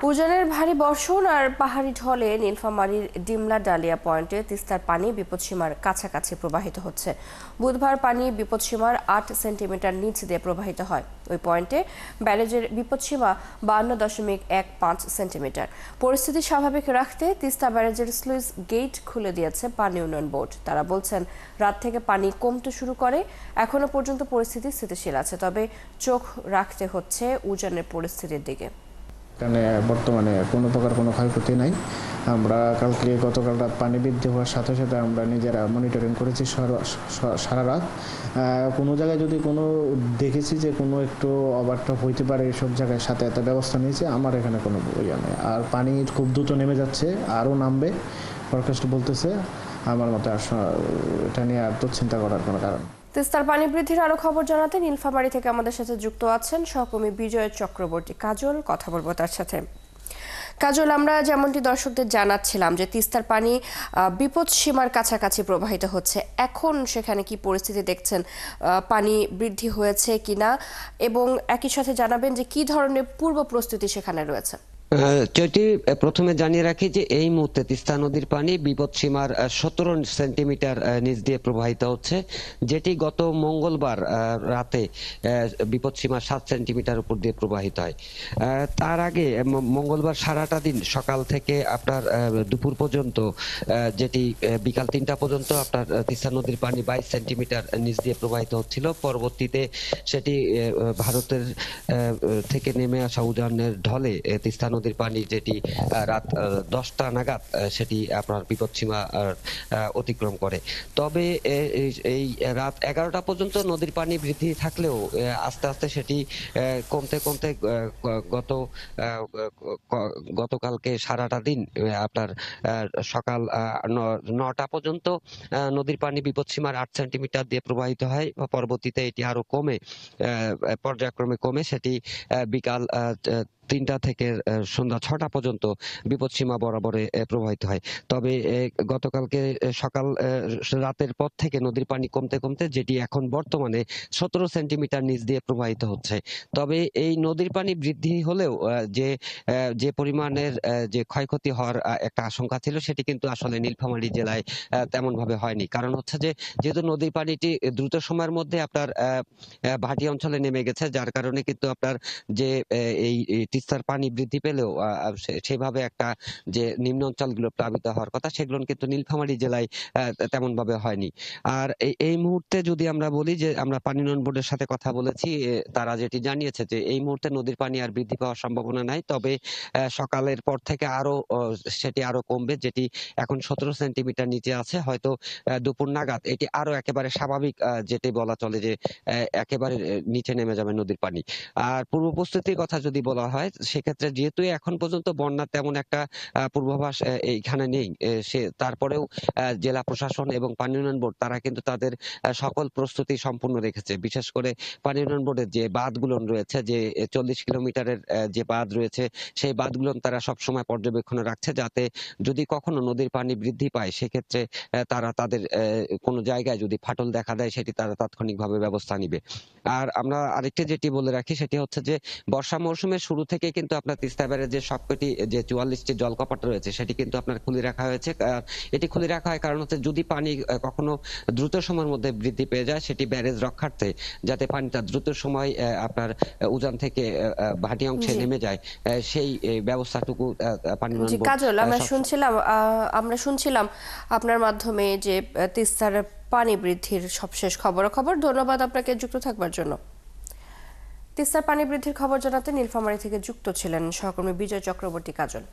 উজানের ভারী বর্ষণ আর পাহাড়ি ঢলে নীলফামারীর ডিমলা ডালিয়া পয়েন্টে তিস্তার পানি বিপদসীমার কাছাকাছি প্রবাহিত হচ্ছে। বুধবার পানি বিপদসীমার ৮ সেন্টিমিটার নিচ দিয়ে প্রবাহিত হয়। ওই পয়েন্টে ব্যারেজের বিপদসীমা ৫২.১৫ সেন্টিমিটার। পরিস্থিতি স্বাভাবিক রাখতে তিস্তা ব্যারেজের স্লুইস গেট খুলে দিয়েছে পানি উন্নয়ন বোর্ড। তারা বলছেন, রাত থেকে পানি কমতে শুরু করে। এখনো পর্যন্ত পরিস্থিতি স্থিতিশীল আছে, তবে চোখ রাখতে হচ্ছে উজানের পরিস্থিতির দিকে। এখানে বর্তমানে কোনো প্রকার কোনো ক্ষয়ক্ষতি নাই। আমরা গতকাল রাত পানি বৃদ্ধি হওয়ার সাথে সাথে আমরা নিজেরা মনিটরিং করেছি সারা রাত। কোনো জায়গায় যদি কোনো দেখেছি যে কোনো একটু ওভারটপ হইতে পারে, এসব জায়গায় সাথে এত ব্যবস্থা নিয়েছি। আমার এখানে কোনো ইয়ে নেই। আর পানি খুব দ্রুত নেমে যাচ্ছে, আরও নামবে ফরকাস্ট বলতেছে। আমার মতে এটা নিয়ে আর তো চিন্তা করার কোনো কারণ। তিস্তার পানি বৃদ্ধির আরো খবর জানাতে নীলফামারী থেকে আমাদের সাথে যুক্ত আছেন সহকর্মী বিজয় চক্রবর্তী কাজল। কথা বলবো তার সাথে। কাজল, আমরা যেমনটি দর্শকদের জানাচ্ছিলাম যে তিস্তার পানি বিপদ সীমার কাছাকাছি প্রবাহিত হচ্ছে, এখন সেখানে কি পরিস্থিতি দেখছেন? পানি বৃদ্ধি হয়েছে কিনা, এবং একই সাথে জানাবেন যে কি ধরনের পূর্ব প্রস্তুতি সেখানে রয়েছে। চৈতি, প্রথমে জানিয়ে রাখি যে এই মুহূর্তে তিস্তা নদীর পানি বিপদসীমার ১৭ সেন্টিমিটার নিচ দিয়ে প্রবাহিত হচ্ছে, যেটি গত মঙ্গলবার রাতে বিপদসীমার ৭ সেন্টিমিটার উপর দিয়ে প্রবাহিত হয়। তার আগে মঙ্গলবার সারাটা দিন সকাল থেকে আপনার দুপুর পর্যন্ত, যেটি বিকাল ৩টা পর্যন্ত আপনার তিস্তা নদীর পানি ২২ সেন্টিমিটার নিচ দিয়ে প্রবাহিত হচ্ছিল। পরবর্তীতে সেটি ভারতের থেকে নেমে আসা উজানের ঢলে তিস্তা নদীর পানি, যেটি রাত 10টা নাগাদ সেটি আপনার বিপদসীমা অতিক্রম করে। তবে এই রাত 11টা পর্যন্ত নদীর পানি বৃদ্ধি থাকলেও আস্তে আস্তে সেটি কমতে কমতে গতকালকে সারাটা দিন আপনার সকাল 9টা পর্যন্ত নদীর পানি বিপদসীমার ৮ সেন্টিমিটার দিয়ে প্রবাহিত হয়। পরবর্তীতে এটি আরো পর্যায়ক্রমে কমে সেটি বিকাল ৩টা থেকে সন্ধ্যা 6টা পর্যন্ত বিপদসীমা বরাবরে প্রবাহিত হয়। তবে গতকালকে সকাল রাতের পর থেকে নদীর পানি কমতে কমতে যেটি এখন বর্তমানে ১৭ সেন্টিমিটার নিচ দিয়ে প্রবাহিত হচ্ছে। তবে এই নদীর পানি বৃদ্ধি হলেও যে পরিমাণের যে ক্ষয়ক্ষতি হওয়ার একটা আশঙ্কা ছিল, সেটি কিন্তু আসলে নীলফামারী জেলায় তেমন ভাবে হয়নি। কারণ হচ্ছে যে যেহেতু নদীর পানিটি দ্রুত সময়ের মধ্যে আপনার ভাটি অঞ্চলে নেমে গেছে, যার কারণে কিন্তু আপনার যে এই তিস্তার পানি বৃদ্ধি পেলেও সেভাবে একটা যে নিম্ন অঞ্চলগুলো প্লাবিত হওয়ার কথা, সেগুলো কিন্তু নীলফামারী জেলায় তেমন ভাবে হয়নি। আর এই মুহূর্তে যদি আমরা বলি যে আমরা পানি উন্নয়ন বোর্ডের সাথে কথা বলেছি, তারা যেটি জানিয়েছে যে এই মুহূর্তে নদীর পানি আর বৃদ্ধি পাওয়ার সম্ভাবনা নাই। তবে সকালের পর থেকে সেটি আরো কমবে, যেটি এখন ১৭ সেন্টিমিটার নিচে আছে। হয়তো দুপুর নাগাদ এটি আরো একেবারে স্বাভাবিক, যেটি বলা চলে যে একেবারে নিচে নেমে যাবে নদীর পানি। আর পূর্ব প্রস্তুতির কথা যদি বলা হয়, সেক্ষেত্রে যেহেতু এখন পর্যন্ত বন্যার তেমন একটা পূর্বাভাস এইখানে নেই, তারপরেও জেলা প্রশাসন এবং পানি উন্নয়ন বোর্ড তারা কিন্তু তাদের সকল প্রস্তুতি সম্পূর্ণ রেখেছে। বিশেষ করে পানি উন্নয়ন বোর্ডের যে বাঁধগুলো রয়েছে, যে ৪০ কিলোমিটারের যে বাঁধ রয়েছে, সেই বাঁধগুলো তারা সবসময় পর্যবেক্ষণে রাখছে, যাতে যদি কখনো নদীর পানি বৃদ্ধি পায়, সেক্ষেত্রে তারা তাদের কোনো জায়গায় যদি ফাটল দেখা দেয়, সেটি তারা তাৎক্ষণিকভাবে ব্যবস্থা নিবে। আর আমরা আরেকটি যেটি বলে রাখি, সেটি হচ্ছে যে বর্ষা মৌসুমের শুরু থেকে কিন্তু আপনার তিস্তা ব্যারেজের সবকটি যে ৪৪টি জলকপাট রয়েছে, সেটি কিন্তু আপনার খুলে রাখা হয়েছে। এটি খুলে রাখা হয় কারণ হচ্ছে যদি পানি কখনো দ্রুত সময়ের মধ্যে বৃদ্ধি পেয়ে যায়, সেটি ব্যারেজ রক্ষার্থে, যাতে পানিটা দ্রুত সময় আপনার উজান থেকে ভাটি অংশে নেমে যায়, সেই ব্যবস্থাটুকু পানি উন্নয়ন বোর্ড। কাজল, আমরা শুনছিলাম আপনার মাধ্যমে যে তিস্তার পানি বৃদ্ধির সবশেষ খবর। ধন্যবাদ আপনাকে যুক্ত থাকবার জন্য। তিস্তার পানি বৃদ্ধির খবর জানাতে নীলফামারী থেকে যুক্ত ছিলেন সহকর্মী বিজয় চক্রবর্তী কাজল।